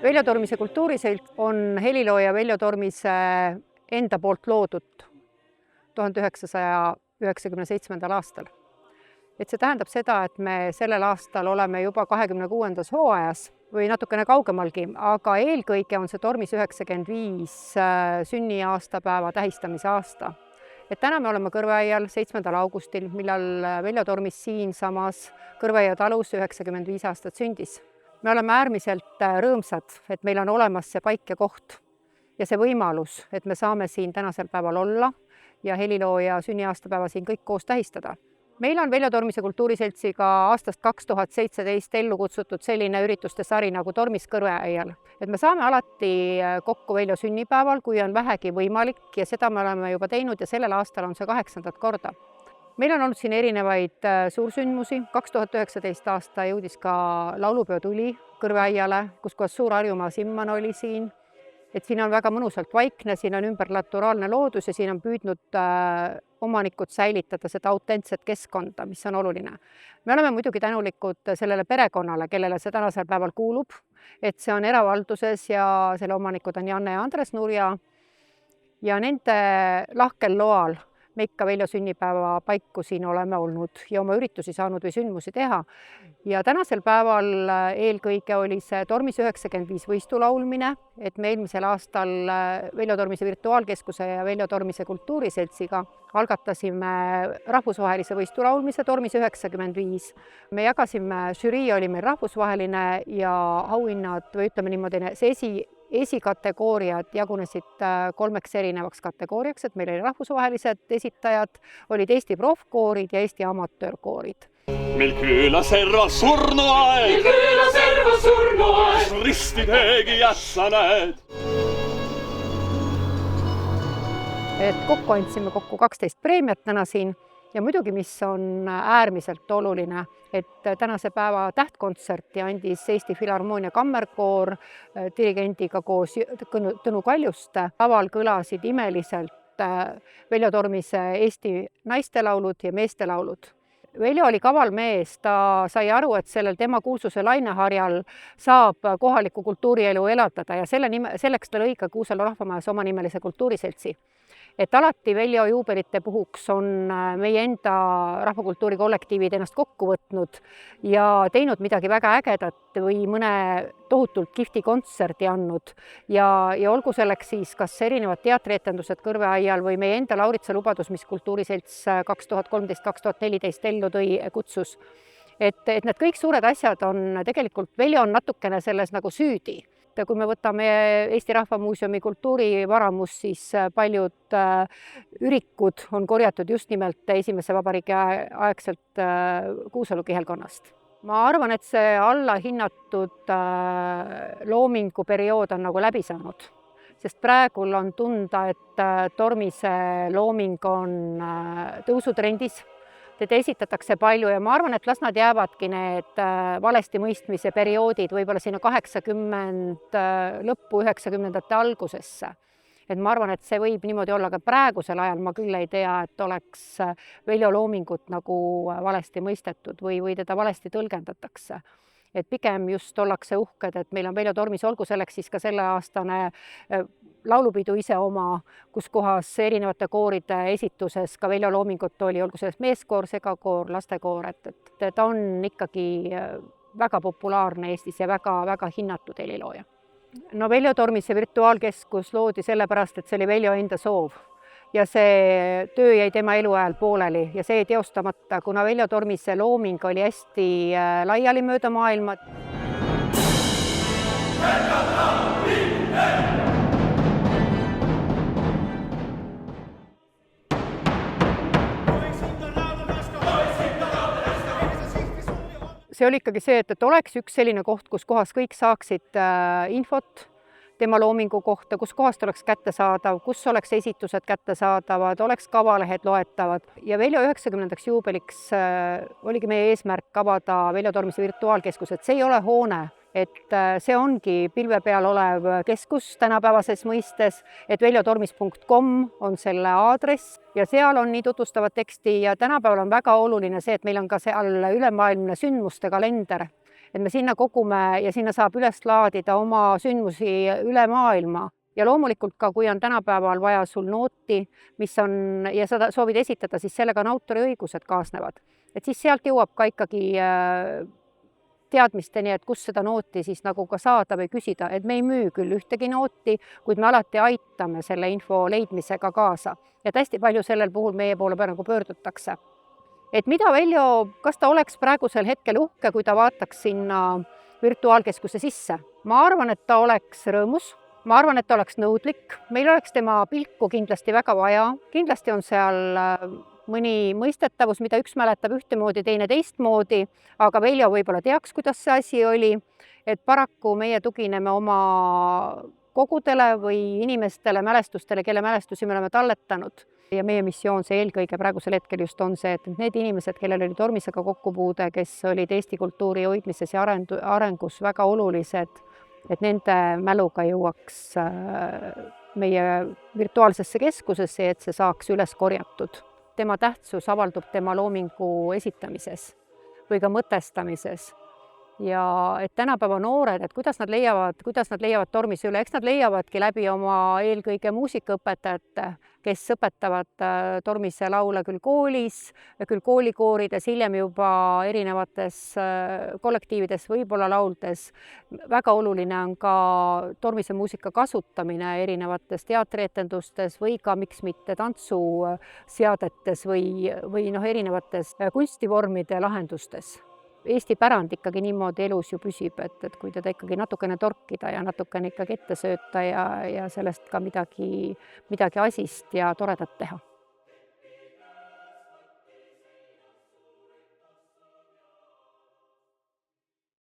Veljo Tormise kultuuriselts on helilooja Veljo Tormise enda poolt loodud 1997. aastal. Et see tähendab seda, et me sellel aastal oleme juba 26. hooajas või natukene kaugemalgi, aga eelkõige on see Tormis 95 sünniaastapäeva tähistamise aasta. Et täna me oleme Kõrveaial 7. augustil, millal Veljo Tormis siinsamas Kõrveaia talus 95 aastat sündis. Me oleme äärmiselt rõõmsad, et meil on olemas see paik ja koht ja see võimalus, et me saame siin tänasel päeval olla ja helilooja sünniaastapäeva siin kõik koos tähistada. Meil on Veljo Tormise kultuuriseltsiga aastast 2017 ellu kutsutud selline ürituste sari nagu Tormis Kõrveaial. Et me saame alati kokku Veljo sünnipäeval, kui on vähegi võimalik ja seda me oleme juba teinud ja sellel aastal on see 8. korda. Meil on olnud siin erinevaid suursündmusi. 2019 aasta jõudis ka laulupeo tuli Kõrveaiale, kus Suur Harjumaa Simman oli siin. Et siin on väga mõnusalt vaikne, siin on ümber naturaalne loodus ja siin on püüdnud omanikud säilitada seda autentset keskkonda, mis on oluline. Me oleme muidugi tänulikud sellele perekonnale, kellele see tänasel päeval kuulub, et see on eravalduses ja selle omanikud on Janne ja Andres Nurja ja nende lahkel loal me ikka Veljo sünnipäeva paiku siin oleme olnud ja oma üritusi saanud või sündmusi teha. Ja tänasel päeval eelkõige oli see Tormis 95 võistu laulmine, et me eelmisel aastal Veljo Tormise virtuaalkeskuse ja Veljo Tormise kultuuriseltsiga algatasime rahvusvahelise võistu laulmise Tormis 95. Me jagasime, žürii oli meil rahvusvaheline ja auhinnad või ütleme niimoodi, see esikategooriad jagunesid 3 erinevaks kategooriaks, et meil oli rahvusvahelised esitajad, olid Eesti profkoorid ja Eesti amatöörkoorid. Meil külaserva surnuaeg, risti tegi jässa näed. Et kokku andsime 12 preemiat täna siin ja muidugi, mis on äärmiselt oluline, et tänase päeva tähtkontserti andis Eesti Filharmoonia kammerkoor dirigendiga koos Tõnu Kaljuste. Laval kõlasid imeliselt Veljo Tormise Eesti naistelaulud ja meestelaulud. Veljo oli kaval mees, ta sai aru, et sellel tema kuulsuse laineharjal saab kohalikku kultuurielu elavdada ja selleks ta lõi ka Kuusalu rahvamajas omanimelise kultuuriseltsi. Et alati Veljo juubelite puhuks on meie enda rahvakultuuri kollektiivid ennast kokku võtnud ja teinud midagi väga ägedat või mõne tohutult kihvti kontserdi andnud. Ja olgu selleks siis kas erinevad teatrietendused Kõrveaial või meie enda Lauritsa lubadus, mis kultuuriselts 2013-2014 ellu tõi, kutsus. Et need kõik suured asjad on tegelikult, Veljo on natukene selles nagu süüdi. Kui me võtame Eesti Rahva Muuseumi kultuurivaramus, siis paljud ürikud on korjatud just nimelt esimese vabariigi aegselt Kuusalu kihelkonnast. Ma arvan, et see allahinnatud loomingu periood on nagu läbi saanud, sest praegu on tunda, et Tormise looming on tõusutrendis. Teda esitatakse palju ja ma arvan, et las nad jäävadki need valesti mõistmise perioodid võib-olla sinna 80 lõppu 90-ndate algusesse. Et ma arvan, et see võib niimoodi olla, aga praegusel ajal ma küll ei tea, et oleks Veljo loomingut nagu valesti mõistetud või teda valesti tõlgendatakse. Et pigem just ollakse uhked, et meil on Veljo Tormis, olgu selleks siis ka selleaastane laulupidu ise oma, kus kohas erinevate kooride esituses ka Veljo loomingut oli, olgu sellest meeskoor, segakoor, lastekoor, et ta on ikkagi väga populaarne Eestis ja väga hinnatud helilooja. No Veljo Tormise virtuaalkeskus loodi sellepärast, et see oli Veljo enda soov ja see töö jäi tema eluajal pooleli ja see ei teostamata, kuna Veljo Tormise looming oli hästi laiali mööda maailma. See oli ikkagi see, et oleks üks selline koht, kus kohas kõik saaksid infot tema loomingu kohta, kus kohast oleks kättesaadav, kus oleks esitused kättesaadavad, oleks kavalehed loetavad. Ja Veljo 90. juubeliks oligi meie eesmärk avada Veljo Tormise virtuaalkeskus, et see ei ole hoone, et see ongi pilve peal olev keskus tänapäevases mõistes, et veljotormis.com on selle aadress ja seal on nii tutvustavat teksti ja tänapäeval on väga oluline see, et meil on ka seal ülemaailmne sündmuste kalender, et me sinna kogume ja sinna saab üles laadida oma sündmusi üle maailma. Ja loomulikult ka, kui on tänapäeval vaja sul nooti, mis on ja sa soovid esitada, siis sellega on autoriõigused kaasnevad. Et siis sealt jõuab ka ikkagi teadmisteni, et kus seda nooti siis nagu ka saada või küsida, et me ei müü küll ühtegi nooti, kuid me alati aitame selle info leidmisega kaasa. Ja hästi palju sellel puhul meie poole nagu pöördutakse. Et mida Veljo, kas ta oleks praegusel hetkel uhke, kui ta vaataks sinna virtuaalkeskuse sisse? Ma arvan, et ta oleks rõõmus. Ma arvan, et ta oleks nõudlik. Meil oleks tema pilku kindlasti väga vaja. Kindlasti on seal mõni mõistetavus, mida üks mäletab ühtemoodi, teine teistmoodi, aga Veljo võib-olla teaks, kuidas see asi oli. Et paraku meie tugineme oma kogudele või inimestele, mälestustele, kelle mälestusi me oleme talletanud. Ja meie missioon see eelkõige praegusel hetkel just on see, et need inimesed, kellel oli Tormisega kokkupuude, kes olid Eesti kultuuri hoidmises ja arengus väga olulised, et nende mäluga jõuaks meie virtuaalsesse keskusesse, et see saaks üles korjatud. Tema tähtsus avaldub tema loomingu esitamises või ka mõtestamises. Ja et tänapäeva noored, et kuidas nad leiavad Tormise üle, eks nad leiavadki läbi oma eelkõige muusikaõpetajate, kes õpetavad Tormise laule küll koolis, küll koolikoorides, hiljem juba erinevates kollektiivides, võib-olla lauldes. Väga oluline on ka Tormise muusika kasutamine erinevates teatrietendustes või ka miks mitte tantsuseadetes või erinevates kunstivormide lahendustes. Eesti pärand ikkagi niimoodi elus ju püsib, et kui teda ikkagi natukene torkida ja natukene ikkagi ette sööta ja sellest ka midagi asist ja toredat teha.